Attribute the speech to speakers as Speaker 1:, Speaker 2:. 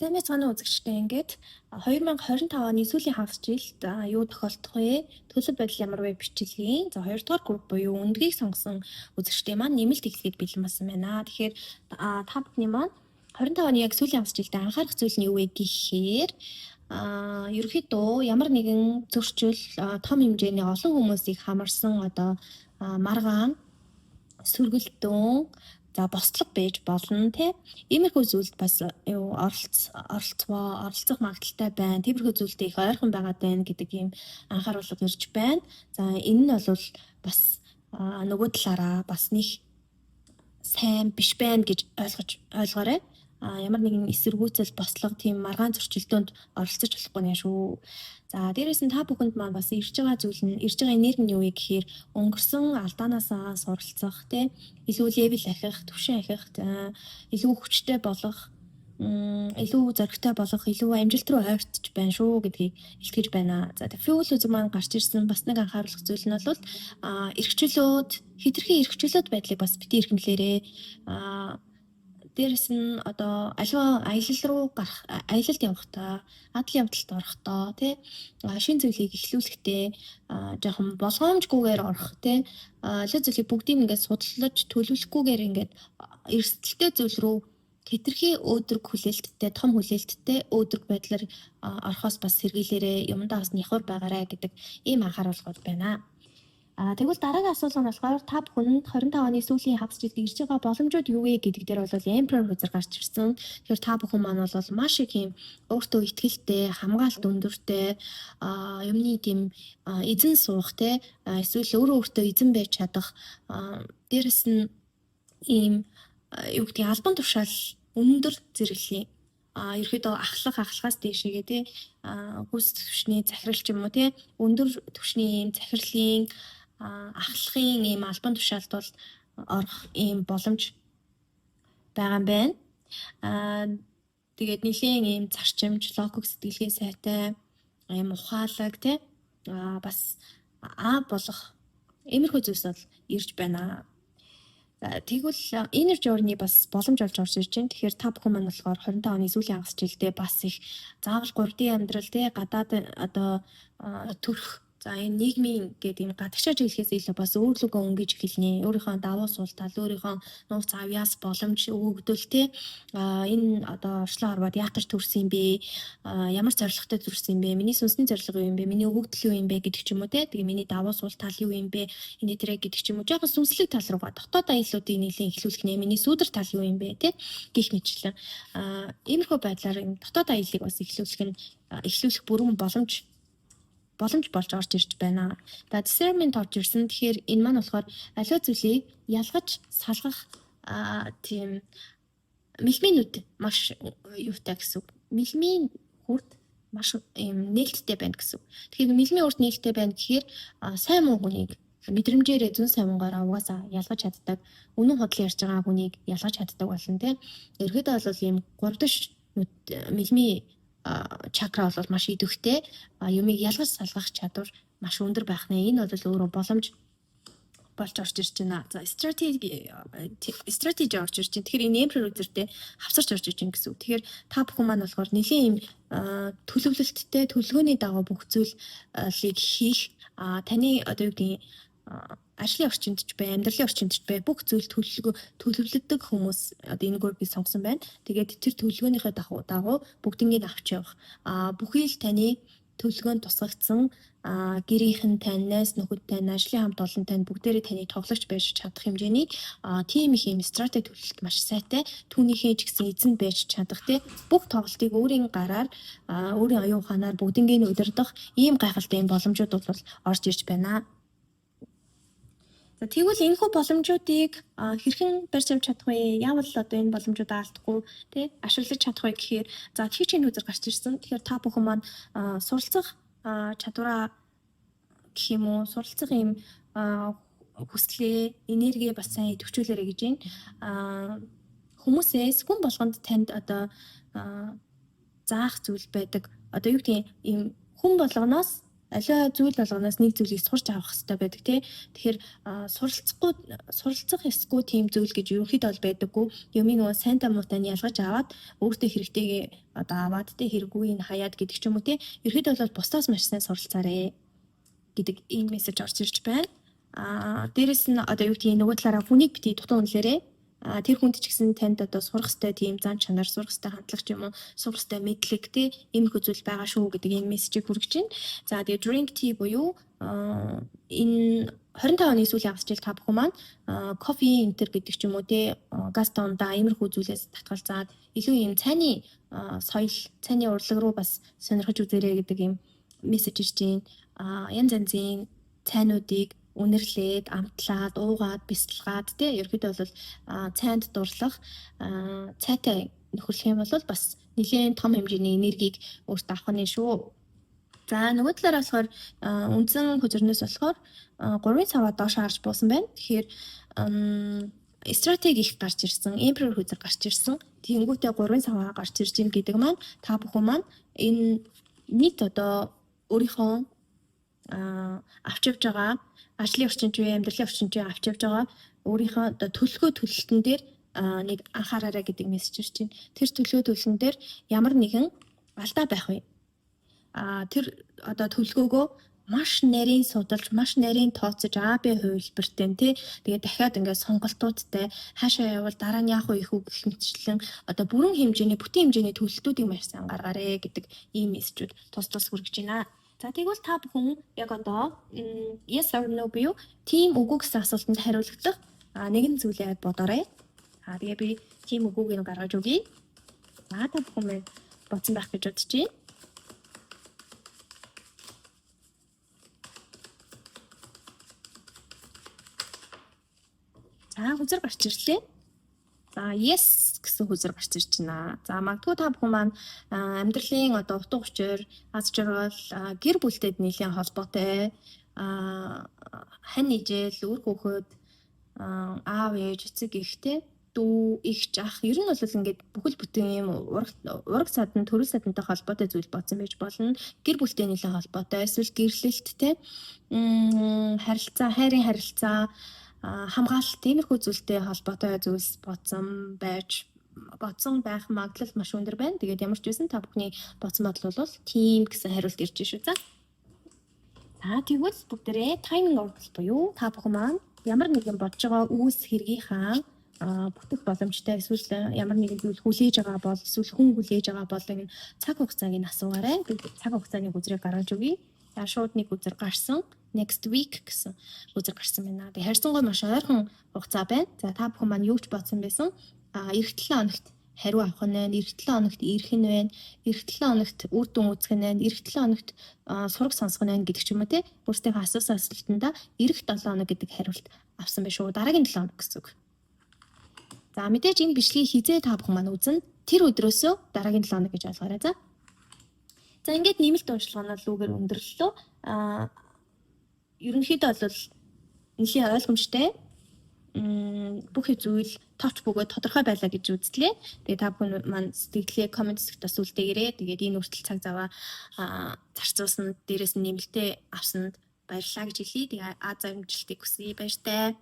Speaker 1: Сайн мэцгааны үзэгчтэй ингээд 2025 оны сүүлийн хагас жилд юу тохиолдох вэ? Төлөв байдал ямар вэ бичлэгийн 2 дугаар групп буюу өндгийг сонгосон үзэгчтэй маань нэмэлт эхлэхэд бэлэн болсон байна. Тэгэхээр та бүхний маань 25 оны яг сүүлийн хагас жилдээ анхаарах зүйл нь юу вэ гэхээр ерөнхийдөө ямар нэгэн зөрчил том хэмжээний олон хүмүүсийг хамарсан маргаан сүргэлтэн бослого байж болно тий. Иймэрхүү зүйлд бас оролцох магадaltaй байна. Тиймэрхүү зүйлд их ойрхон байгаад байна гэдэг ийм анхааруулга ирж байна. За энэ нь бол бас нөгөө талаараа бас нэг сайн биш байна гэж ойлгоорой. Ямар нэгэн эсэргүүцэл бослого тийм маргаан зөрчилдөөнд оролцож болохгүй нэ шүү. За дээрээс нь та бүхэнд маань бас ирж байгаа зүйл нь ирж байгаа энерги нь юу вэ гэхээр өнгөрсөн алдаанаасаа суралцах тий, илүү левел ахих, түвшин ахих, илүү хүчтэй болох, илүү зоригтой болох, илүү амжилт руу ойртож байна шүү гэдгийг илтгэж байна. За fuel үзэг маань гарч ирсэн бас нэг анхааруулах зүйл нь бол эрхчлөөд хэтэрхий эрхчлөөд байдлыг бас бити эрхэмлээрээ дээрээс нь аливаа аялал руу гарах, аялалд явахдаа, адал явдалд орохдоо тий шин зүйлийг эхлүүлэхдээ жоохон болгоомжгүйгээр орох тий аливаа зүйлийг бүгдийг ингээд судалж төлөвлөхгүйгээр ингээд эрсдэлтэй зүйл рүү хэтэрхий өөдрөг хүлээлттэй, том хүлээлттэй өөдрөг байдлаар орохоос бас сэргийлээрээ юмдаа бас няхур байгаарай гэдэг ийм анхааруулгууд байна. Тэгвэл дараагийн асуулга нь болохоор та бүхэнд 25 оны сүүлийн хагас жилд ирж байгаа боломжууд юу вэ гэдэг дээр бол Emperor үзэр гарч ирсэн. Тэгэхээр та бүхэн маань бол маш их юм өөртөө итгэлтэй, хамгаалалт өндөртэй, юмны тийм эзэн суух те эсвэл өөртөө эзэн байж чадах, дээрэс нь ийм юу гэдэг албан тушаал өндөр зэрэглэлийн ерөөдөө ахлагаас дээшээгээ тий гүйс түвшний захирал ч юм уу тий өндөр түвшний ийм захирлын ахлагын ийм албан тушаалд бол орох ийм боломж байгаа юм байна. Тэгээд нэлийн ийм зарчимж, логик сэтгэлгээ сайтай, ийм ухаалаг тий бас болох иймэрхүү зүйлс бол ирж байна. Тэгвэл energy journey бас боломж олж орж ирж байна. Тэгэхээр та бүхэн маань болохоор 25 оны сүүлийн хагас жилдээ бас их заавал 3D амьдрал тий гадаад төрх за энэ нийгмийн гэдэг юм гадагшааж хэлэхээс илүү бас өөрлөгөө өнгөж эхэлнэ. Өөрийнхөө давуу сул тал, өөрийнхөө нууц авьяас боломж өгөгдөл тий энэ орчлон орвоод яах гэж төрсөн юм бэ? Ямар зорилготой төрсөн юм бэ? Миний сүнсний зорилго юу юм бэ? Миний өгөгдөл юу юм бэ гэдэг ч юм уу тий. Тэгээ миний давуу сул тал юу юм бэ? Энэ тэрэг гэдэг ч юм уу. Жаахан сүнслэг тал руугаа дотоод аюулуудыг нэлийн эхлүүлэх нэ. Миний сүдэр тал юу юм бэ тий? Гэх мэтлэн иймэрхүү байдлаар дотоод аюулыг бас эхлүүлэх бүрэн боломж болж орж ирж байна. Discernment орж ирсэн. Тэгэхээр энэ маань болохоор аливаа зүйлийг ялгаж салгах тийм мэлминүүд маш юутай гэсэн үг. Мэлмийн хүрд маш юм нээлттэй байна гэсэн үг. Тэгэхээр мэлмийн хүрд нээлттэй байна гэхээр сайн муу хүнийг мэдрэмжээрээ зүүн сайн муугаараа угаасаа ялгаж чаддаг. Үнэн худлын ярьж байгаа хүнийг ялгаж чаддаг болно тийм. Ерөөдөө бол ийм 3 дэш мэлмийн чакра бол маш идэвхтэй юмыг ялгаж салгах чадвар маш өндөр байх нэ. Энэ бол өөрөө боломж болж орж ирж байна. За стратеги орж ирж байна. Тэгэхээр энэ Emperor үзэртэй хавсарч орж ирж байна гэсэн үг. Тэгэхээр та бүхэн маань болохоор нэлийн юм төлөвлөлттэй төлөвлөгөөний дагуу бүх зүйлийг хийх таны юу гэдгийг ажлын орчинд ч бай, амьдралын орчинд ч бай бүх зүйл төлөвлөдөг хүмүүс энэ группийг сонгосон байна. Тэгээд тэр төлөвлөгөөнийхөө дагуу бүгднийг авч явах. Бүхий л таны төлөвлөгөөнд тусгагдсан гэрийнхэн таньнаас нөхөд тань, ажлын хамт олон тань бүгдээрээ таны тоглогч байж чадах хэмжээний тийм их юм стратеги төлөвлөлт маш сайтай. Түүнийхээ ч гэсэн эзэн байж чадах тий бүх тоглолтыг өөрийн гараар өөрийн оюун ухаанаар бүгднийг удирдах ийм гайхалтай боломжууд бол орж ирж байна. Тэгвэл энэхүү боломжуудыг хэрхэн барьж авч чадах вэ? Яавал энэ боломжуудаа алдахгүй тий ашиглаж чадах вэ гэхээр за teaching үзэр гарч ирсэн. Тэгэхээр та бүхэн маань суралцах чадвараа гэх юм уу суралцах юм хүслээ, энерги бас сайн төвчүүлээрэй гэж байна. Хүмүүсээс хүн болгонд танд заах зүйл байдаг. Юу гэдэг юм хүн болгоноос аливаа зүйл болгоноос нэг зүйлийг сурч авах хэрэгтэй байдаг тий. Тэгэхээр суралцах ёсгүй тийм зүйл гэж ерөнхийдөө бол байдаггүй. Юмыг нөгөө сайнтай муутай нь ялгаж аваад өөртөө хэрэгтэйгээ одоо аваад тий хэрэггүйг нь хаяад гэдэг ч юм уу тий. Ерөнхийдөө бол бусдаас маш сайн суралцаарэ гэдэг ийм мессеж орж ирж байна. Дээрэс нь одоо юу гэдгийг нөгөө талаараа хүнийг бити дутуу үнэлээрээ. Тэр хүнд ч гэсэн танд одоо сурах ёстой тийм зан чанар, сурах ёстой хандлага ч юм уу, сурах ёстой мэдлэг тий иймэрхүү зүйл байгаа шүү гэдэг ийм мессежийг хүргэж байна. За тэгээ drink tea буюу энэ 25 оны сүүлийн авч ижил та бүхэн маань кофе энтер гэдэг ч юм уу тий газ дондаа иймэрхүү зүйлээс татгалзаад илүү ийм цайны соёл, цайны урлаг руу бас сонирхож үзээрэй гэдэг ийм мессеж ирж байна. Янз янзын цайнуудыг үнэрлээд, амтлаад, уугаад, бясалгаад тий ерөөдөө бол цайнд дурлах цайтай нөхөрлөх юм бол бас нэлээд том хэмжээний энергийг өөртөө авах нь шүү. За нөгөө талаараа болохоор үндсэн хөзөрнөөс болохоор 3 саваа доош харж буусан байна. Тэгэхээр стратеги их гарч ирсэн, эмперор хөзөр гарч ирсэн. Тэнгүүтээ 3 саваа гарч ирж ийн гэдэг маань та бүхэн маань энэ нийт одоо өөрийнхөө авч явж байгаа ажлын орчинчүй, амьдралын орчинчүй авч явж байгаа өөрийнхөө одоо төлөвлөгөө төлөлтөн дээр нэг анхаараарай гэдэг мессеж ирж байна. Тэр төлөвлөгөө төлөлтөн дээр ямар нэгэн алдаа байх вэ? Тэр одоо төлөвлөгөөгөө маш нарийн судалж, маш нарийн тооцож B хувилбартай тий. Тэгээд дахиад ингээд сонголтуудтай хаашаа явбал дараа нь яах вэ гэх мэтчлэн одоо бүрэн хэмжээний, бүтэн хэмжээний төлөлтүүдийг маш сайн гаргаарэ гэдэг ийм мессежүүд тус хүргэж байна. За тэгвэл та бүхэн яг одоо yes or no буюу тийм үгүй гэсэн асуултанд хариулагдах нэгэн зүйлээ бодоорой. Тэгээ би тийм үгүйг нь гаргаж өгье. Та бүхэн минь бодсон байх гэж бодож байна. За хүзэр гарч ирлээ. За yes гэсэн хүзэр гарч ирж байна. За магадгүй та бүхэн маань амьдралын одоо утга учир, аз жаргал, гэр бүлтэд нэлээд холбоотой хань ижил, үр хүүхэд, аав ээж, эцэг эхтэй, дүү, эгч, ах ер нь бол ингээд бүхэл бүтэн юм ураг садан, төрөл садантай холбоотой зүйл бодсон байж болно. Гэр бүлтэй нэлээд холбоотой, эсвэл гэрлэлттэй, харилцаа, хайрын харилцаа, хамгаалалт тиймэрхүү зүйлтэй холбоотой зүйлс бодсон байх магадлал маш өндөр байна. Тэгээд ямар ч байсан та бүхний бодсон бодол бол тийм гэсэн хариулт ирж шүү. За тэгвэл бүгдээрээ timing order буюу та бүхэн маань ямар нэгэн бодож байгаа үс хэргийнхаа бүтэх боломжтой эсвэл ямар нэгэн зүйл хүлээж байгаа бол эсвэл хүн хүлээж байгаа бол энэ цаг хугацааг нь асуугаарай. Цаг хугацааны хүзрийг гаргаж өгье. За шууд нэг хүзэр гарсан. Next week гэсэн хүзэр гарсан байна. Тэгээ харьцангуй маш ойрхон хугацаа байна. За та бүхэн маань юу ч бодсон байсан? Эх 7 хоногт хариу авах нь байна. Эх 7 хоногт ирэх нь байна. Эх 7 хоногт үр дүн үзэх нь байна. Эх 7 хоногт сураг сонсох нь байна гэдэг ч юм уу тий. Өөрсдийнхөө асуусан асуултанда эх 7 хоног гэдэг хариулт авсан байх шүү. Дараагийн 7 хоног гэсэн үг. За мэдээж энэ бичлэгийг хизээ та бүхэн маань үзэн тэр өдрөөсөө дараагийн 7 хоног гэж ойлгоорой. За ингээд нэмэлт уншилгаанаа лүүгээр өндөрлөлөө. Ерөнхийдөө бол нэлийн ойлгомжтой бүх зүйл товч бөгөөд тодорхой байлаа гэж үзлээ. Тэгээ та бүхэн маань сэтгэлээ комент хэсэгт бас үлдээгээрэй. Тэгээд энэ үртэл цаг заваа зарцуулсан дээрээс нь нэмэлтээ авсанд баярлалаа гэж хэлье. Тэгээ Аз амжилтыг хүсье баяртай.